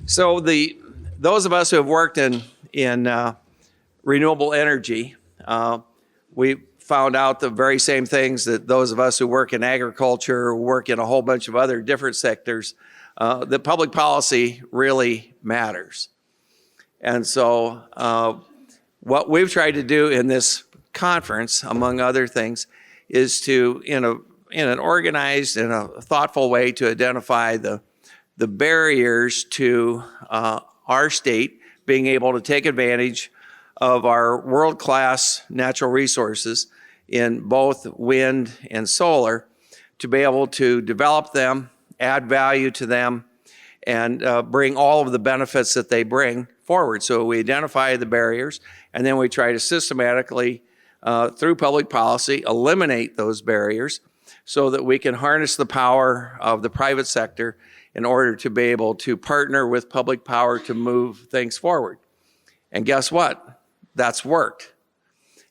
So those of us who have worked in renewable energy, we found out the very same things that those of us who work in agriculture, who work in a whole bunch of other different sectors, that public policy really matters. And so what we've tried to do in this conference, among other things, is to, in an organized and a thoughtful way, to identify the barriers to our state being able to take advantage of our world-class natural resources in both wind and solar, to be able to develop them, add value to them, and bring all of the benefits that they bring forward. So we identify the barriers, and then we try to systematically, through public policy, eliminate those barriers so that we can harness the power of the private sector in order to be able to partner with public power to move things forward. And guess what? That's worked.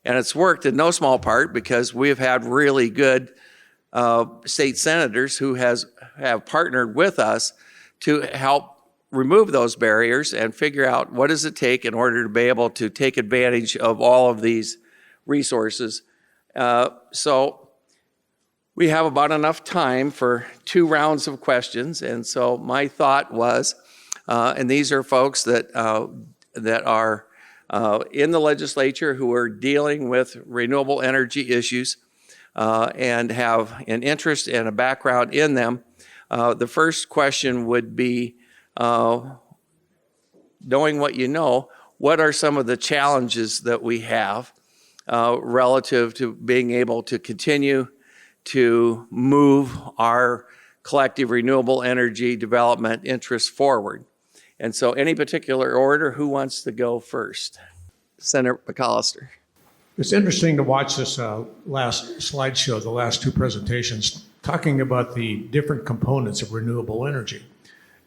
And it's worked in no small part because we've had really good state senators who have partnered with us to help remove those barriers and figure out what does it take in order to be able to take advantage of all of these resources. So we have about enough time for 2 rounds of questions. And so my thought was, and these are folks that are in the legislature who are dealing with renewable energy issues and have an interest and a background in them. The first question would be, knowing what you know, what are some of the challenges that we have relative to being able to continue to move our collective renewable energy development interests forward? And so any particular order, who wants to go first? Senator McCollister. It's interesting to watch this last slideshow, the last 2 presentations, talking about the different components of renewable energy.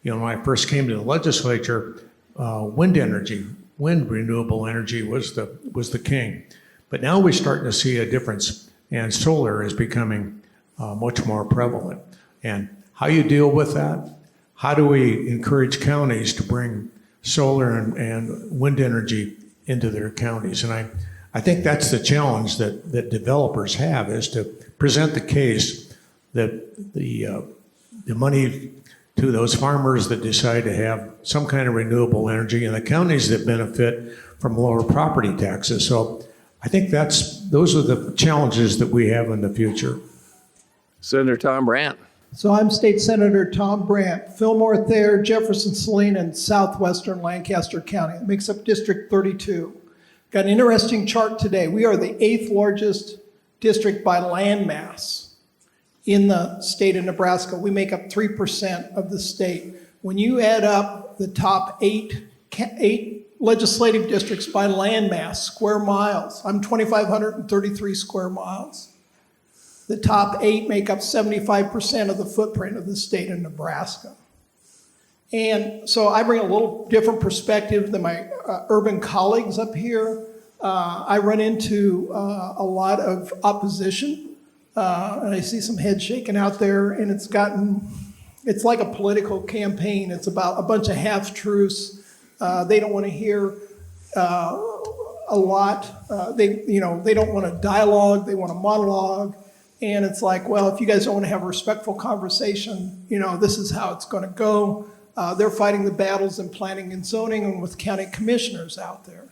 You know, when I first came to the legislature, wind renewable energy was the king. But now we're starting to see a difference, and solar is becoming much more prevalent. And how you deal with that? How do we encourage counties to bring solar and wind energy into their counties? And I think that's the challenge that developers have, is to present the case that the money to those farmers that decide to have some kind of renewable energy, and the counties that benefit from lower property taxes. So I think those are the challenges that we have in the future. Senator Tom Brandt. So I'm State Senator Tom Brandt, Fillmore, Thayer, Jefferson, Saline, and southwestern Lancaster County. It makes up District 32. Got an interesting chart today. We are the 8th largest district by land mass in the state of Nebraska. We make up 3% of the state. When you add up the top eight legislative districts by land mass, square miles, I'm 2,533 square miles. The top 8 make up 75% of the footprint of the state of Nebraska. And so I bring a little different perspective than my urban colleagues up here. I run into a lot of opposition, and I see some heads shaking out there, and it's like a political campaign. It's about a bunch of half-truths. They don't want to hear a lot. They don't want a dialogue. They want a monologue. And it's like, well, if you guys don't want to have a respectful conversation, this is how it's going to go. They're fighting the battles in planning and zoning and with county commissioners out there.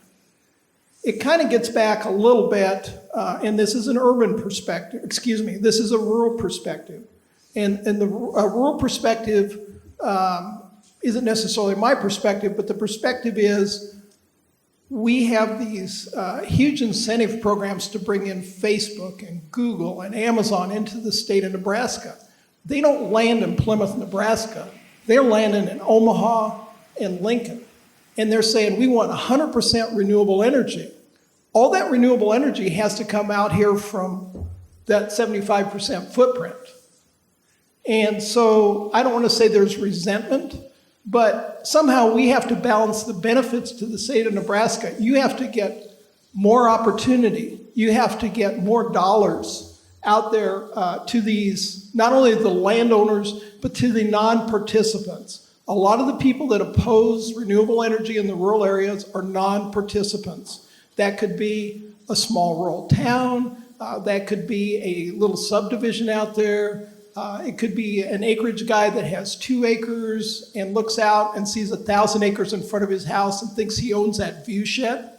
It kind of gets back a little bit, and this is an urban perspective, this is a rural perspective. And the rural perspective isn't necessarily my perspective, but the perspective is we have these huge incentive programs to bring in Facebook and Google and Amazon into the state of Nebraska. They don't land in Plymouth, Nebraska. They're landing in Omaha and Lincoln. And they're saying, we want 100% renewable energy. All that renewable energy has to come out here from that 75% footprint. And so I don't want to say there's resentment, but somehow we have to balance the benefits to the state of Nebraska. You have to get more opportunity. You have to get more dollars out there to these, not only the landowners, but to the non-participants. A lot of the people that oppose renewable energy in the rural areas are non-participants. That could be a small rural town, that could be a little subdivision out there, it could be an acreage guy that has 2 acres and looks out and sees 1,000 acres in front of his house and thinks he owns that view shed.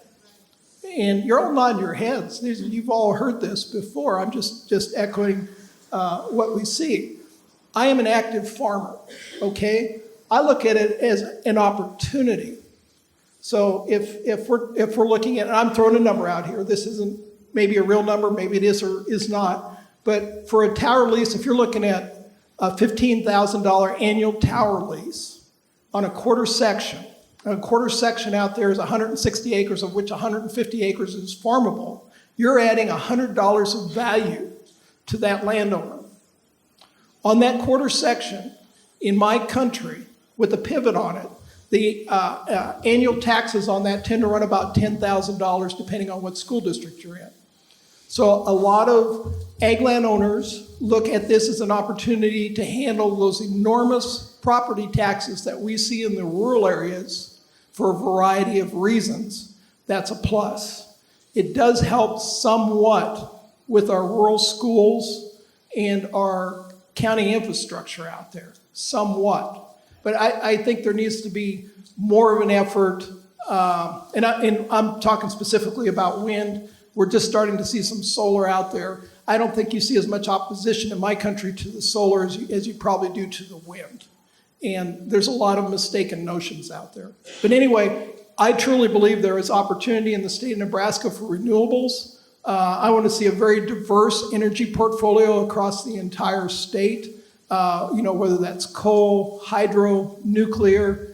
And you're all nodding your heads. You've all heard this before. I'm just echoing what we see. I am an active farmer, okay? I look at it as an opportunity. So if we're looking at, and I'm throwing a number out here, this isn't maybe a real number, maybe it is or is not, but for a tower lease, if you're looking at a $15,000 annual tower lease on a quarter section out there is 160 acres, of which 150 acres is farmable, you're adding $100 of value to that landowner. On that quarter section, in my country, with a pivot on it, the annual taxes on that tend to run about $10,000 depending on what school district you're in. So a lot of ag landowners look at this as an opportunity to handle those enormous property taxes that we see in the rural areas for a variety of reasons. That's a plus. It does help somewhat with our rural schools and our county infrastructure out there, somewhat. But I think there needs to be more of an effort, and I'm talking specifically about wind. We're just starting to see some solar out there. I don't think you see as much opposition in my country to the solar as you probably do to the wind. And there's a lot of mistaken notions out there. But anyway, I truly believe there is opportunity in the state of Nebraska for renewables. I want to see a very diverse energy portfolio across the entire state. Whether that's coal, hydro, nuclear,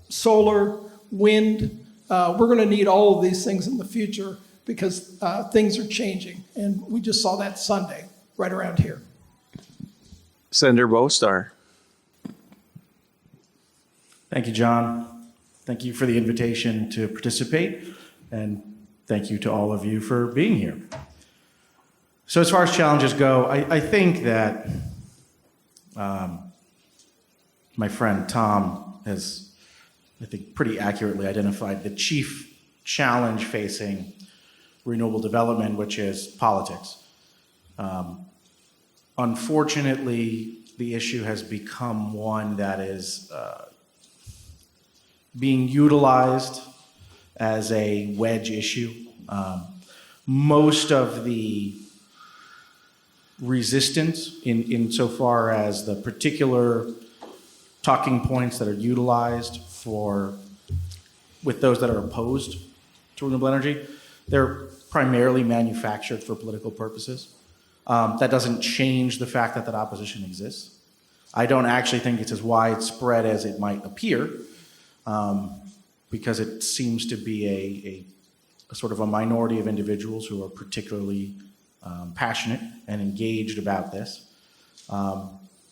solar, wind. We're going to need all of these things in the future because things are changing. And we just saw that Sunday right around here. Senator Bostar. Thank you, John. Thank you for the invitation to participate, and thank you to all of you for being here. So as far as challenges go, I think that my friend Tom has, I think, pretty accurately identified the chief challenge facing renewable development, which is politics. Unfortunately, the issue has become one that is being utilized as a wedge issue. Most of the resistance insofar as the particular talking points that are utilized with those that are opposed to renewable energy, they're primarily manufactured for political purposes. That doesn't change the fact that opposition exists. I don't actually think it's as widespread as it might appear, because it seems to be a sort of a minority of individuals who are particularly passionate and engaged about this.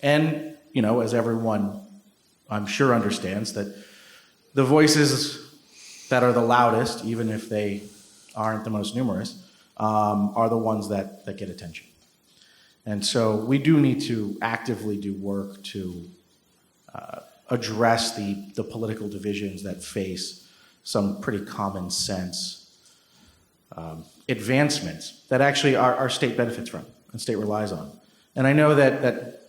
And, as everyone I'm sure understands, that the voices that are the loudest, even if they aren't the most numerous, are the ones that get attention. And so we do need to actively do work to address the political divisions that face some pretty common sense advancements that actually our state benefits from and state relies on. And I know that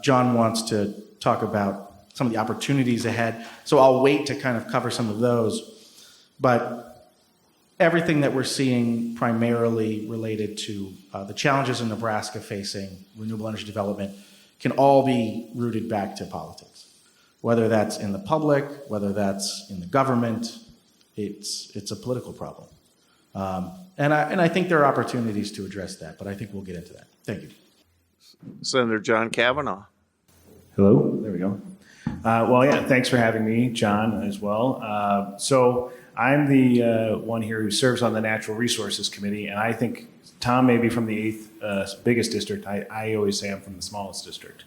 John wants to talk about some of the opportunities ahead, so I'll wait to kind of cover some of those. But everything that we're seeing primarily related to the challenges in Nebraska facing renewable energy development can all be rooted back to politics. Whether that's in the public, whether that's in the government, it's a political problem. And I think there are opportunities to address that, but I think we'll get into that. Thank you. Senator John Cavanaugh. Hello, there we go. Thanks for having me, John, as well. So I'm the one here who serves on the Natural Resources Committee, and I think Tom may be from the 8th biggest district. I always say I'm from the smallest district.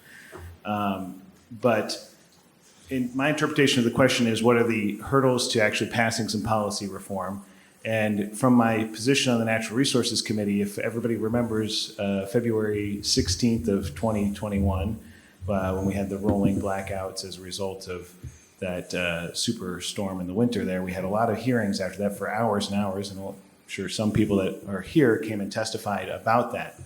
But in my interpretation of the question is, what are the hurdles to actually passing some policy reform? And from my position on the Natural Resources Committee, if everybody remembers February 16th of 2021, when we had the rolling blackouts as a result of that super storm in the winter there. We had a lot of hearings after that for hours and hours, and I'm sure some people that are here came and testified about that.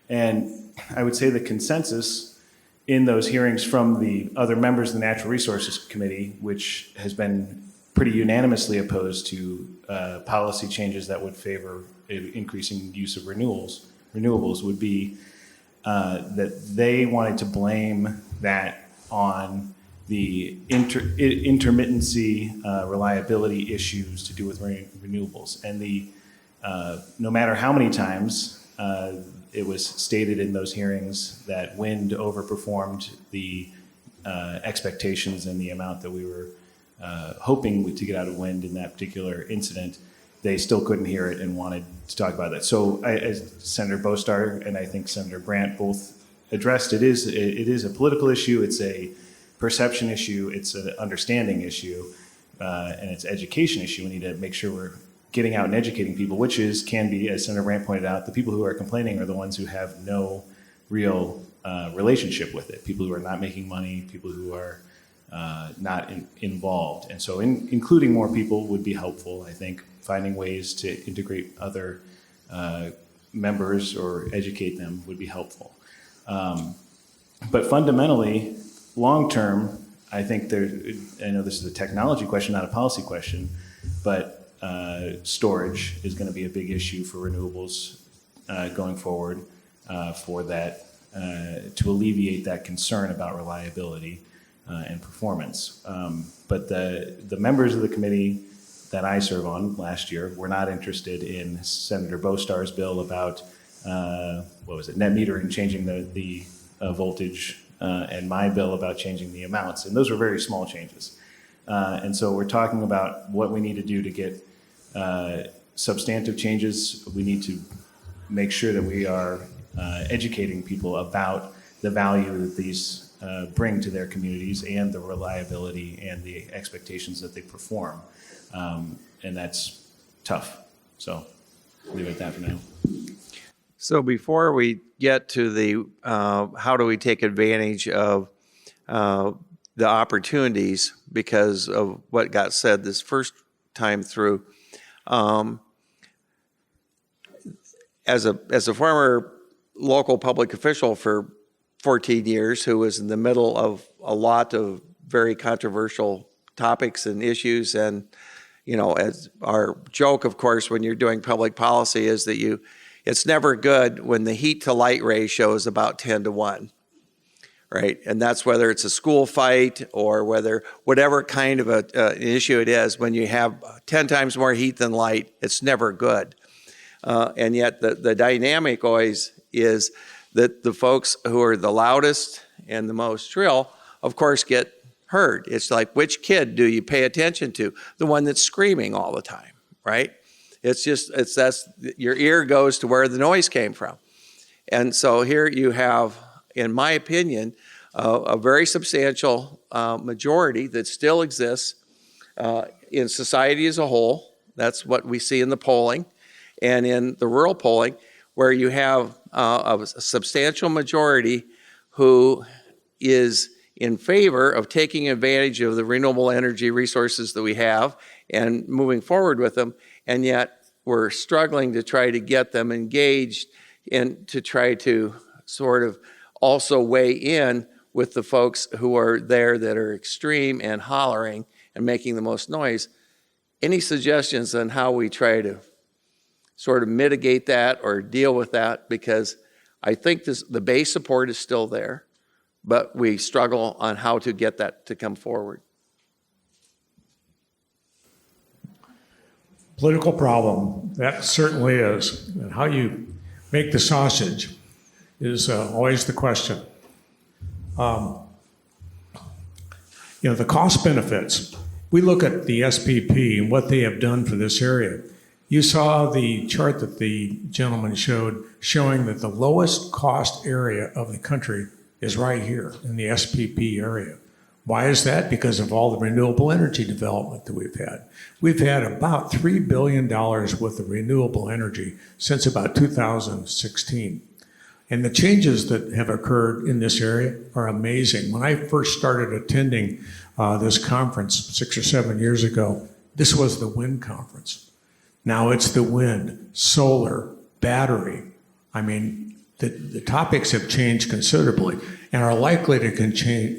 And I would say the consensus in those hearings from the other members of the Natural Resources Committee, which has been pretty unanimously opposed to policy changes that would favor increasing use of renewables would be that they wanted to blame that on the intermittency, reliability issues to do with renewables. And no matter how many times it was stated in those hearings that wind overperformed the expectations and the amount that we were hoping to get out of wind in that particular incident, they still couldn't hear it and wanted to talk about that. So as Senator Bostar and I think Senator Brandt both addressed, it is a political issue, it's a perception issue, it's an understanding issue, and it's an education issue. We need to make sure we're getting out and educating people, which can be, as Senator Brandt pointed out, the people who are complaining are the ones who have no real relationship with it, people who are not making money, people who are not involved. And so including more people would be helpful, I think. Finding ways to integrate other members or educate them would be helpful. But fundamentally, long-term, I think I know this is a technology question, not a policy question, but storage is going to be a big issue for renewables going forward for that, to alleviate that concern about reliability and performance. But the members of the committee that I serve on last year were not interested in Senator Bostar's bill about, net metering, changing the voltage, and my bill about changing the amounts. And those were very small changes. And so we're talking about what we need to do to get substantive changes. We need to make sure that we are educating people about the value that these bring to their communities and the reliability and the expectations that they perform. And that's tough. So I'll leave it at that for now. So before we get to the how do we take advantage of the opportunities because of what got said this first time through, as a former local public official for 14 years who was in the middle of a lot of very controversial topics and issues, and as our joke, of course, when you're doing public policy is that it's never good when the heat to light ratio is about 10-1, right? And that's whether it's a school fight or whatever kind of an issue it is. When you have 10 times more heat than light, it's never good. And yet the dynamic always is that the folks who are the loudest and the most shrill, of course, get heard. It's like, which kid do you pay attention to? The one that's screaming all the time, right? That's your ear goes to where the noise came from. And so here you have, in my opinion, a very substantial majority that still exists in society as a whole. That's what we see in the polling. And in the rural polling, where you have a substantial majority who is in favor of taking advantage of the renewable energy resources that we have and moving forward with them, and yet we're struggling to try to get them engaged and to try to sort of also weigh in with the folks who are there that are extreme and hollering and making the most noise. Any suggestions on how we try to sort of mitigate that or deal with that? Because I think the base support is still there, but we struggle on how to get that to come forward. Political problem, that certainly is. And how you make the sausage is always the question. The cost benefits. We look at the SPP and what they have done for this area. You saw the chart that the gentleman showed, showing that the lowest cost area of the country is right here in the SPP area. Why is that? Because of all the renewable energy development that we've had. We've had about $3 billion worth of renewable energy since about 2016. And the changes that have occurred in this area are amazing. When I first started attending this conference 6 or 7 years ago, this was the wind conference. Now it's the wind, solar, battery. I mean, the topics have changed considerably and are likely to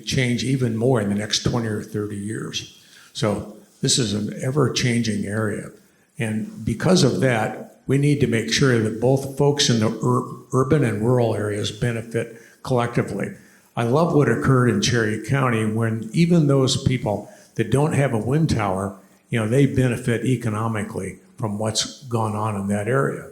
change even more in the next 20 or 30 years. So this is an ever-changing area. And because of that, we need to make sure that both folks in the urban and rural areas benefit collectively. I love what occurred in Cherry County when even those people that don't have a wind tower, they benefit economically from what's gone on in that area.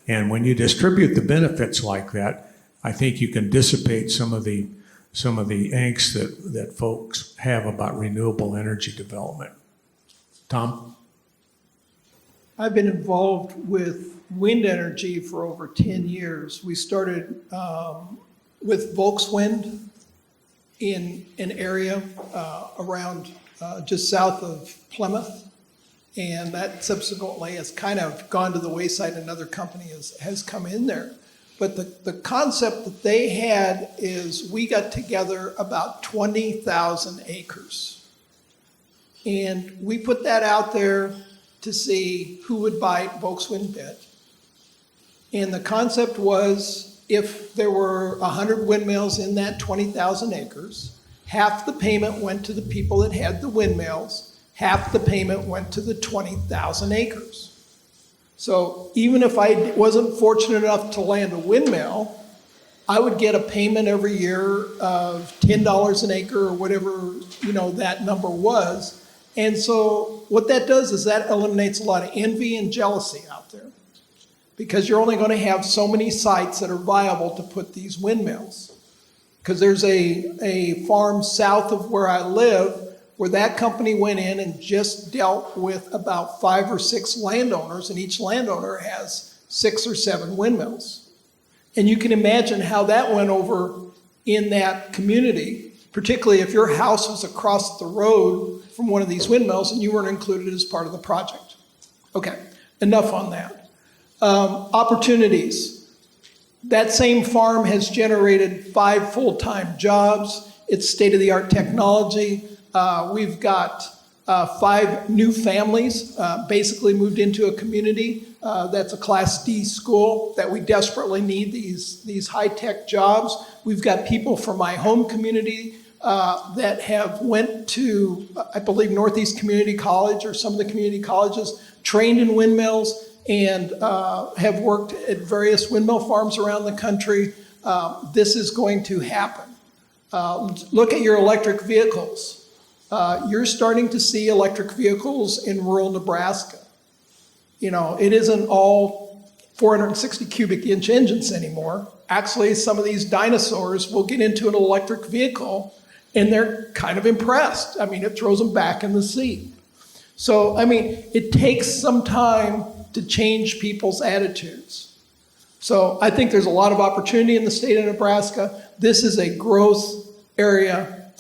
And when you distribute the benefits like that, I think you can dissipate some of the angst that folks have about renewable energy development. Tom? I've been involved with wind energy for over 10 years. We started with Volkswind in an area around just south of Plymouth. And that subsequently has kind of gone to the wayside. Another company has come in there. But the concept that they had is we got together about 20,000 acres. And we put that out there to see who would bite Volkswind bid. And the concept was if there were 100 windmills in that 20,000 acres, half the payment went to the people that had the windmills, half the payment went to the 20,000 acres. So even if I wasn't fortunate enough to land a windmill, I would get a payment every year of $10 an acre or whatever, that number was. And so what that does is that eliminates a lot of envy and jealousy out there, because you're only going to have so many sites that are viable to put these windmills. Because there's a farm south of where I live where that company went in and just dealt with about 5 or 6 landowners, and each landowner has 6 or 7 windmills. And you can imagine how that went over in that community, particularly if your house was across the road from one of these windmills and you weren't included as part of the project. Okay, enough on that. Opportunities. That same farm has generated 5 full-time jobs. It's state-of-the-art technology. We've got 5 new families basically moved into a community that's a Class D school that we desperately need these high-tech jobs. We've got people from my home community that have went to, I believe, Northeast Community College or some of the community colleges, trained in windmills, and have worked at various windmill farms around the country. This is going to happen. Look at your electric vehicles. You're starting to see electric vehicles in rural Nebraska. It isn't all 460 cubic inch engines anymore. Actually, some of these dinosaurs will get into an electric vehicle and they're kind of impressed. It throws them back in the seat. So, it takes some time to change people's attitudes. So I think there's a lot of opportunity in the state of Nebraska. This is a growth area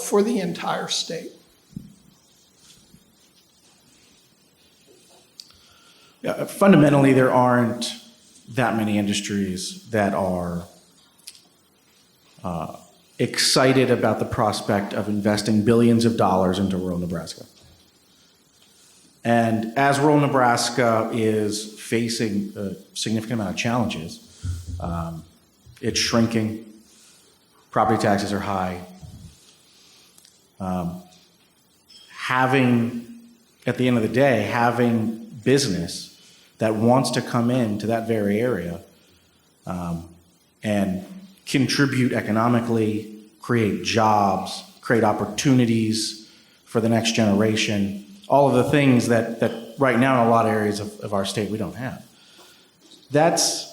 for the entire state. Yeah, fundamentally, there aren't that many industries that are excited about the prospect of investing billions of dollars into rural Nebraska. And as rural Nebraska is facing a significant amount of challenges, it's shrinking, property taxes are high. At the end of the day, having business that wants to come into that very area and contribute economically, create jobs, create opportunities for the next generation, all of the things that right now in a lot of areas of our state we don't have. That's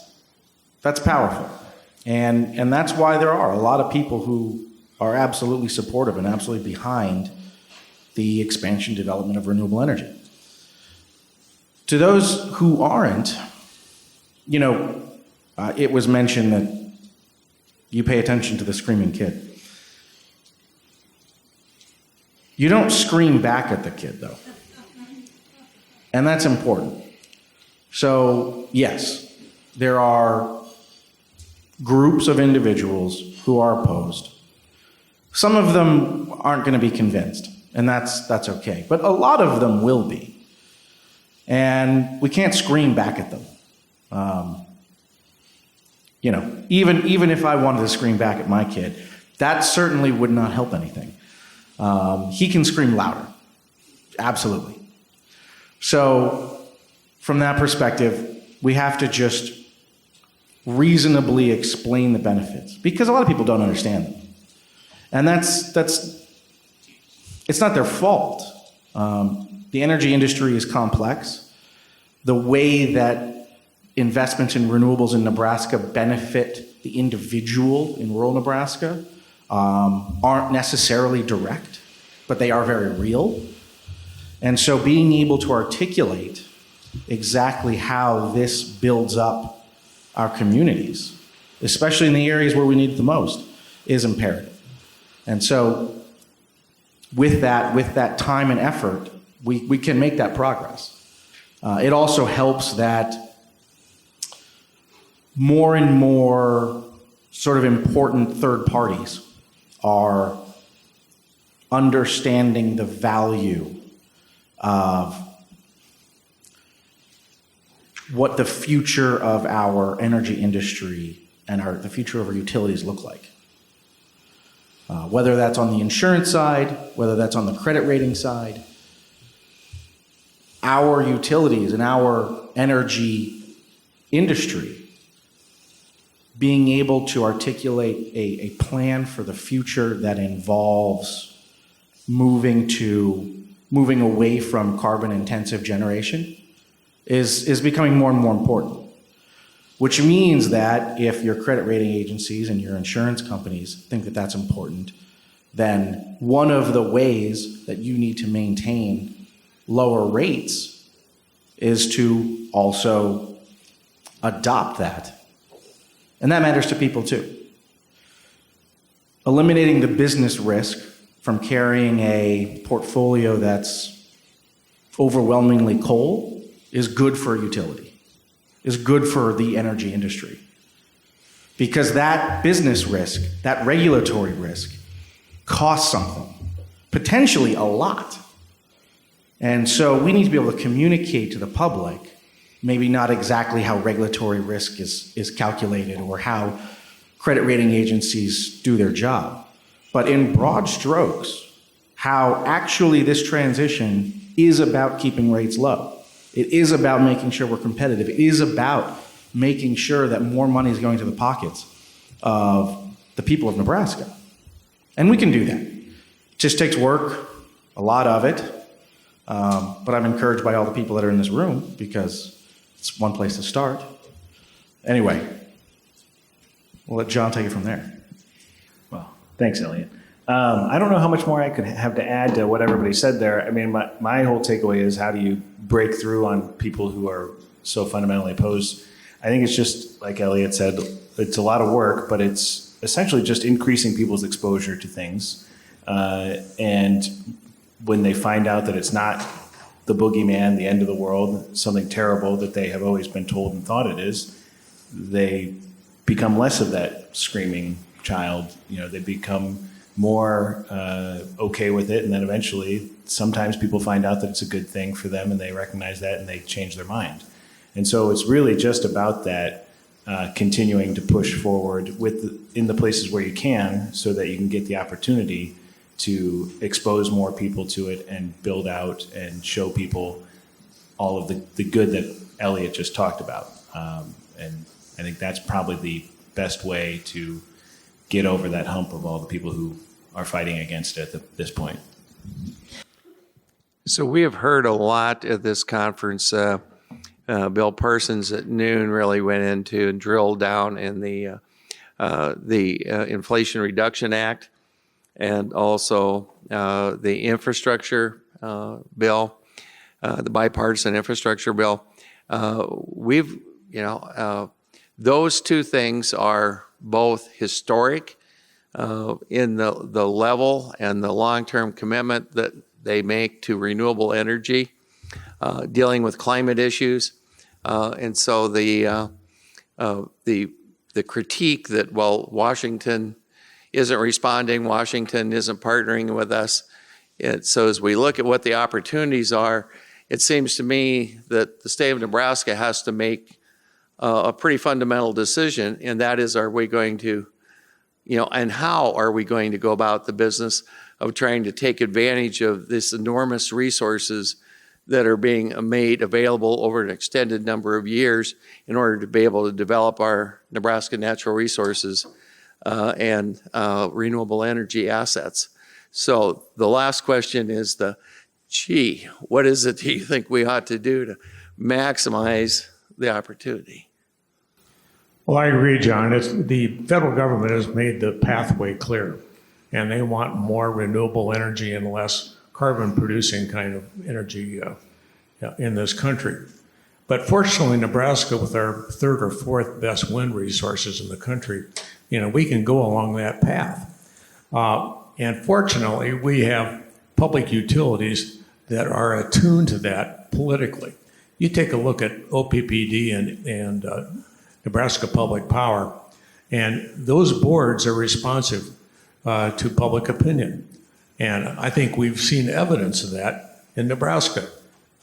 powerful. And that's why there are a lot of people who are absolutely supportive and absolutely behind the expansion development of renewable energy. To those who aren't, it was mentioned that you pay attention to the screaming kid. You don't scream back at the kid, though. And that's important. So, yes, there are groups of individuals who are opposed. Some of them aren't going to be convinced, and that's okay. But a lot of them will be. And we can't scream back at them. Even if I wanted to scream back at my kid, that certainly would not help anything. He can scream louder. Absolutely. So from that perspective, we have to just reasonably explain the benefits, because a lot of people don't understand them. And it's not their fault. The energy industry is complex. The way that investments in renewables in Nebraska benefit the individual in rural Nebraska aren't necessarily direct, but they are very real. And so being able to articulate exactly how this builds up our communities, especially in the areas where we need it the most, is imperative. And so with that time and effort, we can make that progress. It also helps that more and more sort of important third parties are understanding the value of what the future of our energy industry and the future of our utilities look like. Whether that's on the insurance side, whether that's on the credit rating side, our utilities and our energy industry being able to articulate a plan for the future that involves moving away from carbon-intensive generation is becoming more and more important. Which means that if your credit rating agencies and your insurance companies think that that's important, then one of the ways that you need to maintain lower rates is to also adopt that. And that matters to people too. Eliminating the business risk from carrying a portfolio that's overwhelmingly coal is good for a utility, is good for the energy industry. Because that business risk, that regulatory risk, costs something, potentially a lot. And so we need to be able to communicate to the public, maybe not exactly how regulatory risk is calculated or how credit rating agencies do their job, but in broad strokes, how actually this transition is about keeping rates low. It is about making sure we're competitive. It is about making sure that more money is going to the pockets of the people of Nebraska. And we can do that. It just takes work, a lot of it. But I'm encouraged by all the people that are in this room because it's one place to start. Anyway, we'll let John take it from there. Well, thanks, Elliot. I don't know how much more I could have to add to what everybody said there. I mean, my whole takeaway is, how do you break through on people who are so fundamentally opposed? I think it's just, like Elliot said, it's a lot of work, but it's essentially just increasing people's exposure to things. And when they find out that it's not the boogeyman, the end of the world, something terrible that they have always been told and thought it is, they become less of that screaming child. You know, they become more okay with it, and then eventually sometimes people find out that it's a good thing for them and they recognize that and they change their mind. And so it's really just about that, continuing to push forward in the places where you can, so that you can get the opportunity to expose more people to it and build out and show people all of the good that Elliot just talked about. And I think that's probably the best way to get over that hump of all the people who are fighting against it at this point. So we have heard a lot at this conference. Bill Parsons at noon really went into and drilled down in the Inflation Reduction Act, and also the infrastructure bill, the bipartisan infrastructure bill. Those two things are both historic in the level and the long-term commitment that they make to renewable energy, dealing with climate issues. And so the the critique that, well, Washington isn't responding, Washington isn't partnering with us. So as we look at what the opportunities are, it seems to me that the state of Nebraska has to make a pretty fundamental decision, and that is, are we going to, and how are we going to go about the business of trying to take advantage of this enormous resources that are being made available over an extended number of years in order to be able to develop our Nebraska natural resources and renewable energy assets. So the last question is what is it do you think we ought to do to maximize the opportunity? Well, I agree, John. The federal government has made the pathway clear, and they want more renewable energy and less carbon-producing kind of energy in this country. But fortunately, Nebraska, with our third or fourth best wind resources in the country, we can go along that path. And fortunately, we have public utilities that are attuned to that politically. You take a look at OPPD and Nebraska Public Power, and those boards are responsive to public opinion. And I think we've seen evidence of that in Nebraska.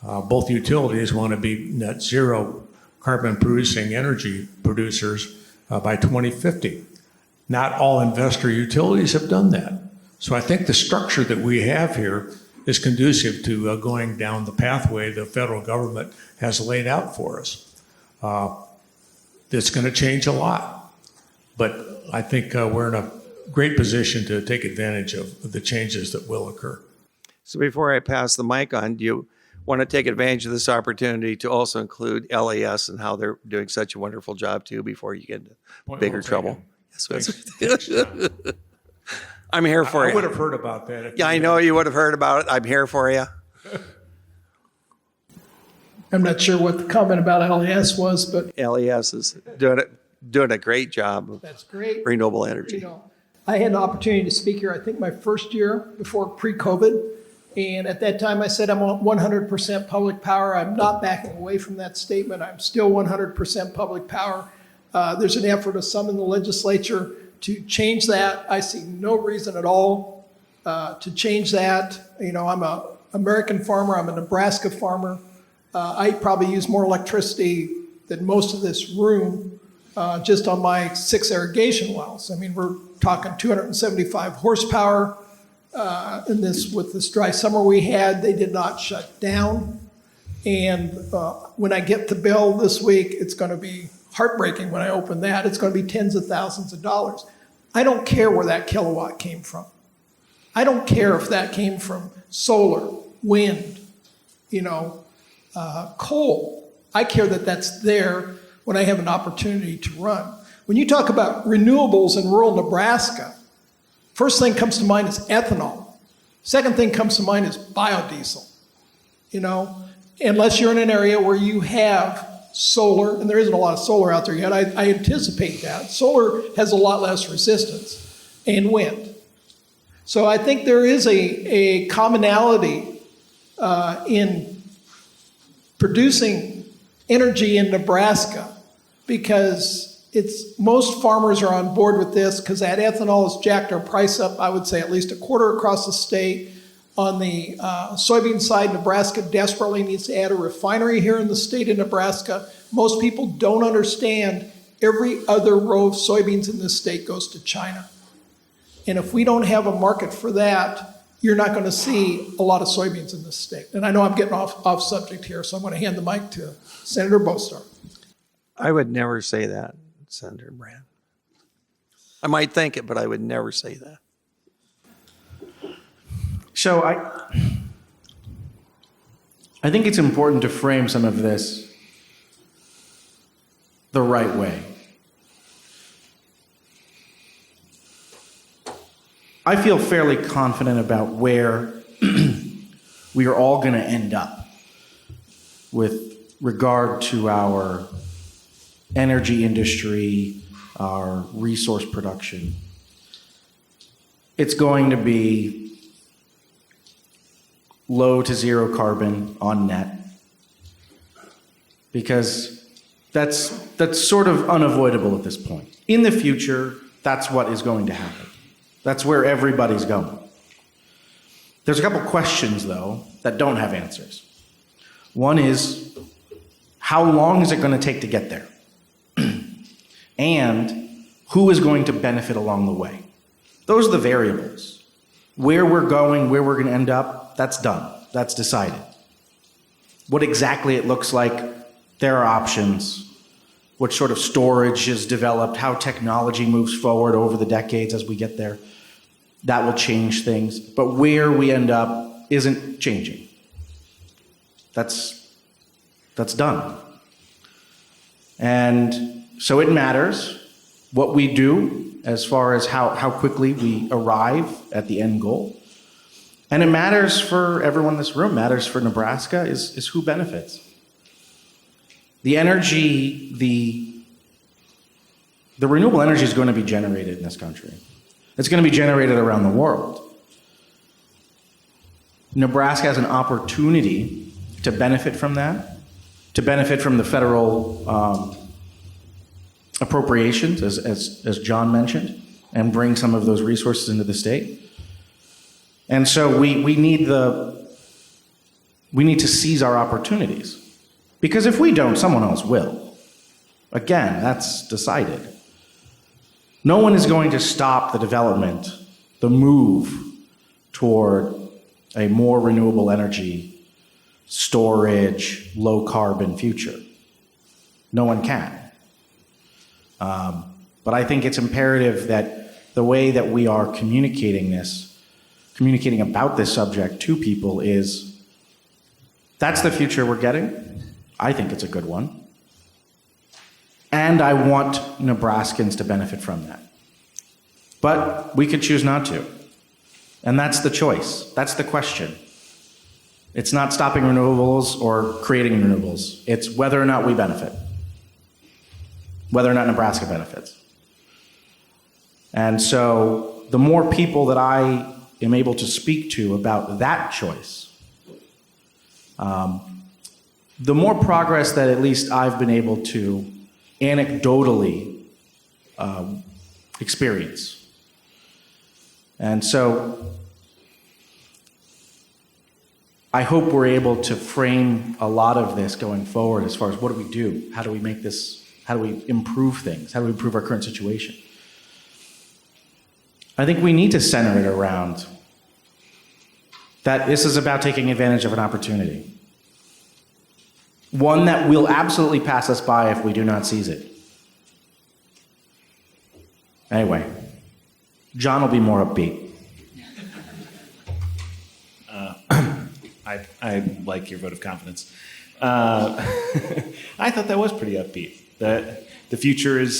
Both utilities want to be net zero carbon producing energy producers by 2050. Not all investor utilities have done that. So I think the structure that we have here is conducive to going down the pathway the federal government has laid out for us. It's going to change a lot, but I think we're in a great position to take advantage of the changes that will occur. So before I pass the mic on, do you want to take advantage of this opportunity to also include LAS and how they're doing such a wonderful job too before you get into bigger trouble? Yes, I'm here for you. I would have heard about that. Yeah, I know you would have heard about it. I'm here for you. I'm not sure what the comment about LAS was, but LAS is doing a great job of that's great. renewable energy. I had an opportunity to speak here, I think my first year before pre-COVID. And at that time I said, I'm 100% public power. I'm not backing away from that statement. I'm still 100% public power. There's an effort of some in the legislature to change that. I see no reason at all to change that. I'm an American farmer. I'm a Nebraska farmer. I probably use more electricity than most of this room just on my 6 irrigation wells. I mean, we're talking 275 horsepower. With this dry summer we had, they did not shut down. And when I get the bill this week, it's going to be heartbreaking when I open that. It's going to be tens of thousands of dollars. I don't care where that kilowatt came from. I don't care if that came from solar, wind, coal. I care that that's there when I have an opportunity to run. When you talk about renewables in rural Nebraska, first thing comes to mind is ethanol. Second thing comes to mind is biodiesel. Unless you're in an area where you have solar, and there isn't a lot of solar out there yet, I anticipate that. Solar has a lot less resistance, and wind. So I think there is a commonality in producing energy in Nebraska, because most farmers are on board with this, because that ethanol has jacked our price up, I would say at least a quarter across the state. On the soybean side, Nebraska desperately needs to add a refinery here in the state of Nebraska. Most people don't understand every other row of soybeans in this state goes to China. And if we don't have a market for that, you're not going to see a lot of soybeans in this state. And I know I'm getting off subject here, so I'm going to hand the mic to Senator Bostar. I would never say that, Senator Brandt. I might think it, but I would never say that. So I think it's important to frame some of this the right way. I feel fairly confident about where we are all going to end up with regard to our energy industry, our resource production. It's going to be low to zero carbon on net, because that's sort of unavoidable at this point. in the future, that's what is going to happen. That's where everybody's going. There's a couple questions, though, that don't have answers. One is, how long is it going to take to get there? And who is going to benefit along the way? Those are the variables. Where we're going, where we're going to end up, that's done. That's decided. What exactly it looks like, there are options. What sort of storage is developed, how technology moves forward over the decades as we get there, that will change things. But where we end up isn't changing. That's done. And so it matters what we do as far as how quickly we arrive at the end goal. And it matters for everyone in this room, matters for Nebraska, is who benefits. The energy, the renewable energy is going to be generated in this country. It's going to be generated around the world. Nebraska has an opportunity to benefit from that, to benefit from the federal appropriations, as John mentioned, and bring some of those resources into the state. And so we need to seize our opportunities. Because if we don't, someone else will. Again, that's decided. No one is going to stop the development, the move toward a more renewable energy, storage, low carbon future. No one can. But I think it's imperative that the way that we are communicating about this subject to people is, that's the future we're getting. I think it's a good one. And I want Nebraskans to benefit from that. But we could choose not to. And that's the choice. That's the question. It's not stopping renewables or creating renewables. It's whether or not we benefit. Whether or not Nebraska benefits. And so the more people that I am able to speak to about that choice, the more progress that at least I've been able to anecdotally experience. And so I hope we're able to frame a lot of this going forward as far as what do we do? How do we make this, how do we improve things? How do we improve our current situation? I think we need to center it around that this is about taking advantage of an opportunity. One that will absolutely pass us by if we do not seize it. Anyway, John will be more upbeat. I like your vote of confidence. I thought that was pretty upbeat. The future is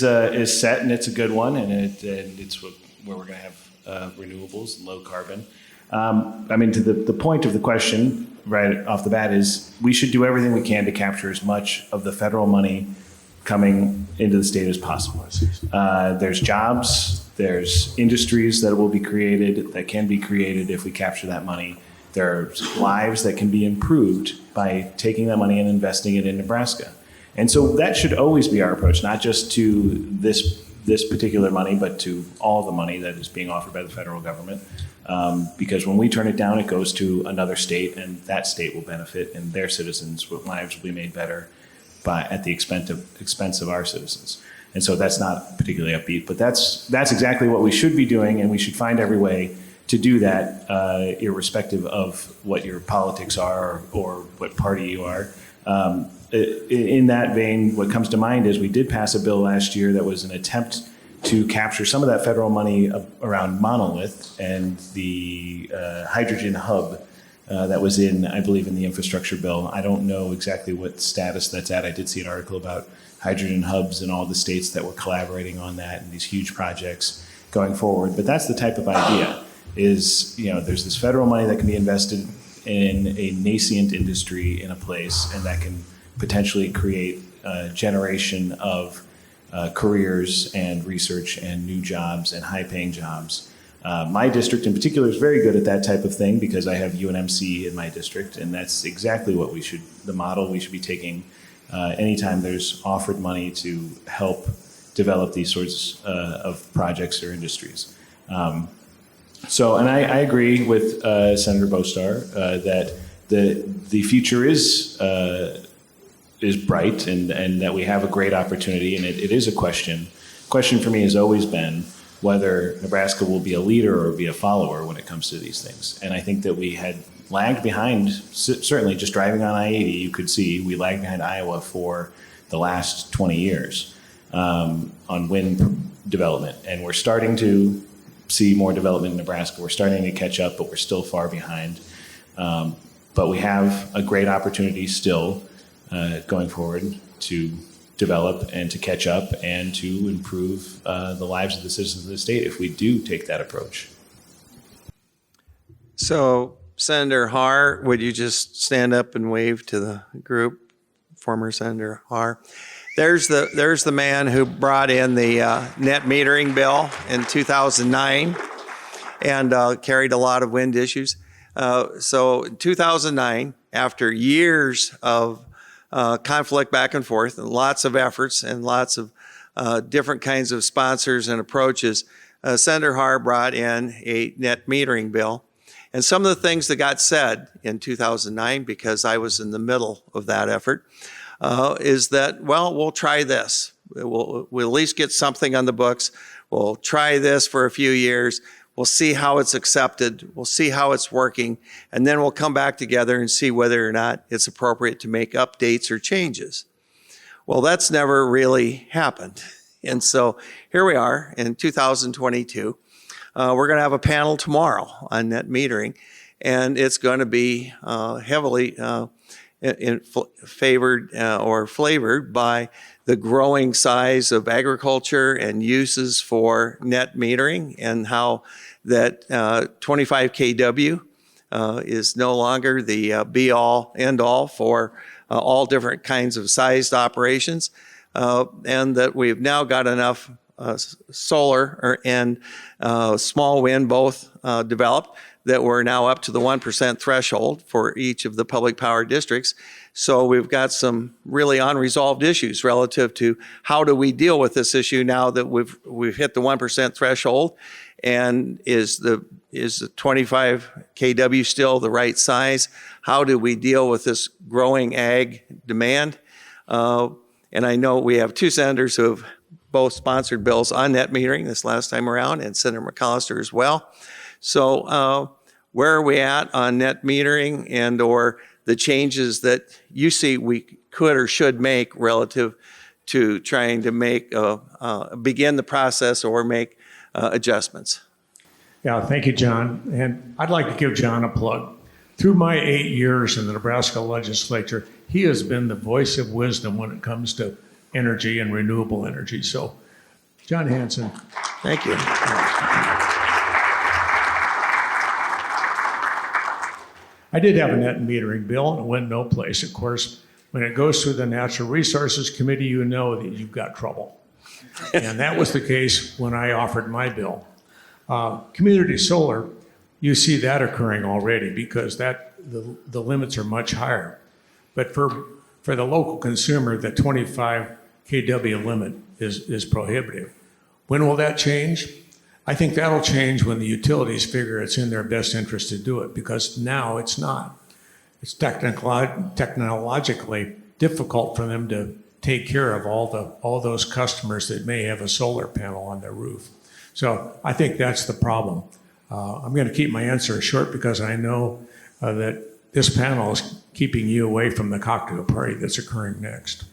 set, and it's a good one, and it's where we're going to have renewables and low carbon. I mean, to the point of the question right off the bat is we should do everything we can to capture as much of the federal money coming into the state as possible. There's jobs, there's industries that will be created, that can be created if we capture that money. There's lives that can be improved by taking that money and investing it in Nebraska. And so that should always be our approach, not just to this particular money, but to all the money that is being offered by the federal government. Because when we turn it down, it goes to another state, and that state will benefit, and their citizens' lives will be made better at the expense of our citizens. And so that's not particularly upbeat, but that's exactly what we should be doing, and we should find every way to do that, irrespective of what your politics are or what party you are. In that vein, what comes to mind is we did pass a bill last year that was an attempt to capture some of that federal money around Monolith and the hydrogen hub that was I believe, in the infrastructure bill. I don't know exactly what status that's at. I did see an article about hydrogen hubs in all the states that were collaborating on that and these huge projects going forward. But that's the type of idea is, there's this federal money that can be invested in a nascent industry in a place, and that can potentially create a generation of careers and research and new jobs and high-paying jobs. My district in particular is very good at that type of thing because I have UNMC in my district, and that's exactly what the model we should be taking anytime there's offered money to help develop these sorts of projects or industries. And I agree with Senator Bostar that the future is bright and that we have a great opportunity, and it is a question. Question for me has always been whether Nebraska will be a leader or be a follower when it comes to these things. And I think that we had lagged behind, certainly just driving on I-80, you could see we lagged behind Iowa for the last 20 years on wind development. And we're starting to see more development in Nebraska. We're starting to catch up, but we're still far behind. But we have a great opportunity still going forward to develop and to catch up and to improve the lives of the citizens of the state if we do take that approach. So, Senator Haar, would you just stand up and wave to the group? Former Senator Haar. There's the man who brought in the net metering bill in 2009 and carried a lot of wind issues. So in 2009, after years of conflict back and forth and lots of efforts and lots of different kinds of sponsors and approaches, Senator Haar brought in a net metering bill. And some of the things that got said in 2009, because I was in the middle of that effort, is that, well, we'll try this. We'll at least get something on the books. We'll try this for a few years. We'll see how it's accepted. We'll see how it's working. And then we'll come back together and see whether or not it's appropriate to make updates or changes. Well, that's never really happened. And so here we are in 2022. We're going to have a panel tomorrow on net metering, and it's going to be heavily favored or flavored by the growing size of agriculture and uses for net metering, and how that 25 kW is no longer the be-all, end-all for all different kinds of sized operations, and that we've now got enough solar and small wind both developed that we're now up to the 1% threshold for each of the public power districts. So we've got some really unresolved issues relative to how do we deal with this issue now that we've hit the 1% threshold, and is the 25 kW still the right size? How do we deal with this growing ag demand? And I know we have two senators who have both sponsored bills on net metering this last time around, and Senator McCollister as well. So where are we at on net metering, and or the changes that you see we could or should make relative to trying to make begin the process or make adjustments? Yeah, thank you, John. And I'd like to give John a plug. Through my 8 years in the Nebraska legislature, he has been the voice of wisdom when it comes to energy and renewable energy. So, John Hansen. Thank you. I did have a net metering bill, and it went no place. Of course, when it goes through the Natural Resources Committee, you know that you've got trouble. And that was the case when I offered my bill. Community solar, you see that occurring already because the limits are much higher. But for the local consumer, the 25 kW limit is prohibitive. When will that change? I think that'll change when the utilities figure it's in their best interest to do it, because now it's not. It's technologically difficult for them to take care of all those customers that may have a solar panel on their roof. So I think that's the problem. I'm going to keep my answer short because I know that this panel is keeping you away from the cocktail party that's occurring next.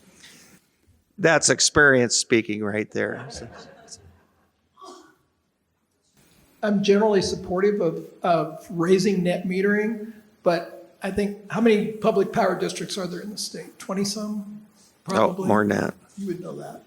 That's experience speaking right there. I'm generally supportive of raising net metering, but I think, how many public power districts are there in the state? 20-some, probably? Oh, more than that. You would know that.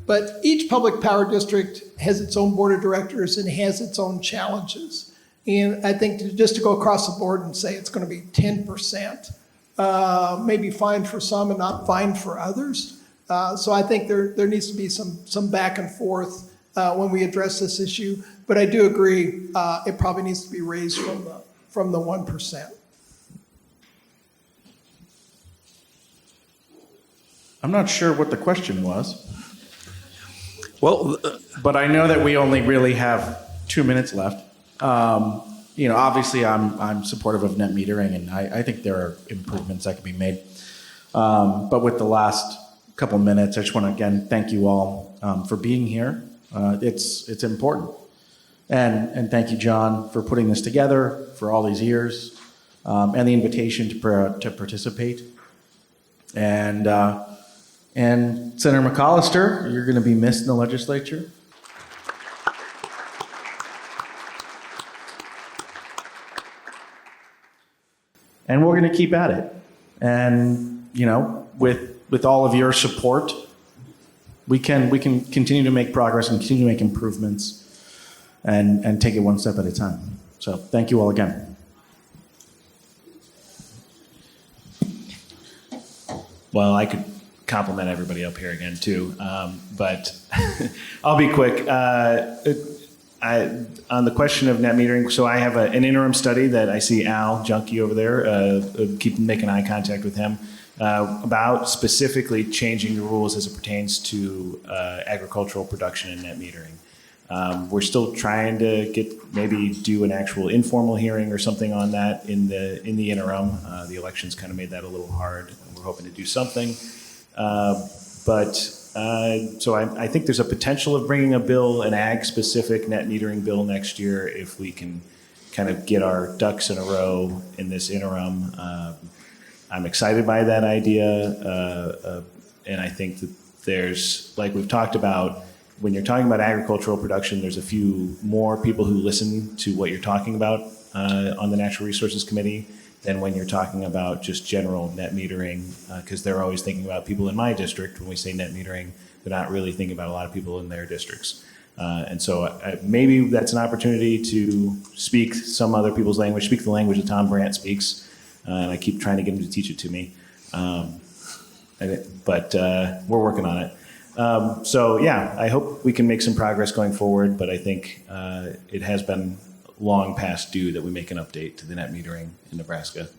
But each public power district has its own board of directors and has its own challenges. And I think just to go across the board and say it's going to be 10%, maybe fine for some and not fine for others. So I think there needs to be some back and forth when we address this issue. But I do agree, it probably needs to be raised from the 1%. I'm not sure what the question was. Well, But I know that we only really have 2 minutes left. Obviously, I'm supportive of net metering, and I think there are improvements that can be made. But with the last couple minutes, I just want to again thank you all for being here. It's important, and thank you, John, for putting this together for all these years, and the invitation to participate. And Senator McCollister, you're going to be missed in the legislature. And we're going to keep at it. And, with all of your support, we can continue to make progress and continue to make improvements and take it one step at a time. So thank you all again. Well, I could compliment everybody up here again too, but I'll be quick. On the question of net metering, so I have an interim study that I see Al Junkie over there, keep making eye contact with him, about specifically changing the rules as it pertains to agricultural production and net metering. We're still trying to do an actual informal hearing or something on that in the interim. The elections kind of made that a little hard. We're hoping to do something. So I think there's a potential of bringing a bill, an ag-specific net metering bill next year, if we can kind of get our ducks in a row in this interim. I'm excited by that idea, and I think that there's, like we've talked about, when you're talking about agricultural production, there's a few more people who listen to what you're talking about on the Natural Resources Committee than when you're talking about just general net metering, because they're always thinking about people in my district. When we say net metering, they're not really thinking about a lot of people in their districts. And so maybe that's an opportunity to speak some other people's language, speak the language that Tom Brandt speaks. And I keep trying to get him to teach it to me. But we're working on it. So yeah, I hope we can make some progress going forward, but I think it has been long past due that we make an update to the net metering in Nebraska.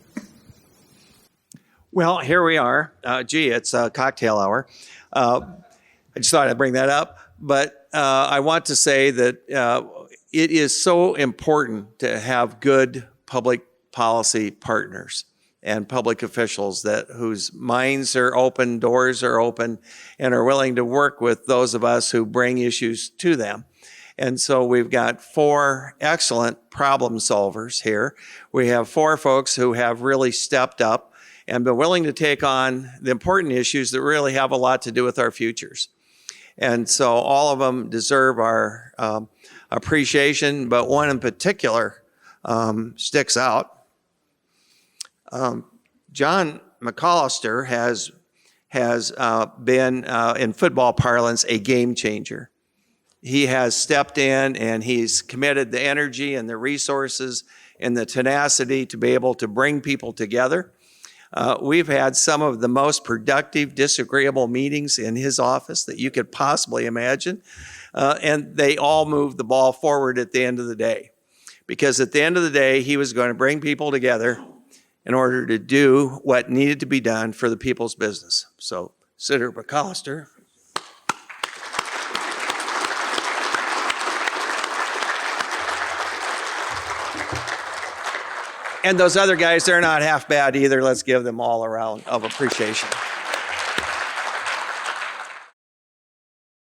well, here we are. It's a cocktail hour. I just thought I'd bring that up. But I want to say that it is so important to have good public policy partners and public officials whose minds are open, doors are open, and are willing to work with those of us who bring issues to them. And so we've got 4 excellent problem solvers here. We have 4 folks who have really stepped up and been willing to take on the important issues that really have a lot to do with our futures. And so all of them deserve our appreciation, but one in particular sticks out. John McCollister has been, in football parlance, a game changer. He has stepped in and he's committed the energy and the resources and the tenacity to be able to bring people together. We've had some of the most productive, disagreeable meetings in his office that you could possibly imagine. And they all moved the ball forward at the end of the day. Because at the end of the day, he was going to bring people together in order to do what needed to be done for the people's business. So, Senator McCollister. And those other guys, they're not half bad either. Let's give them all a round of appreciation.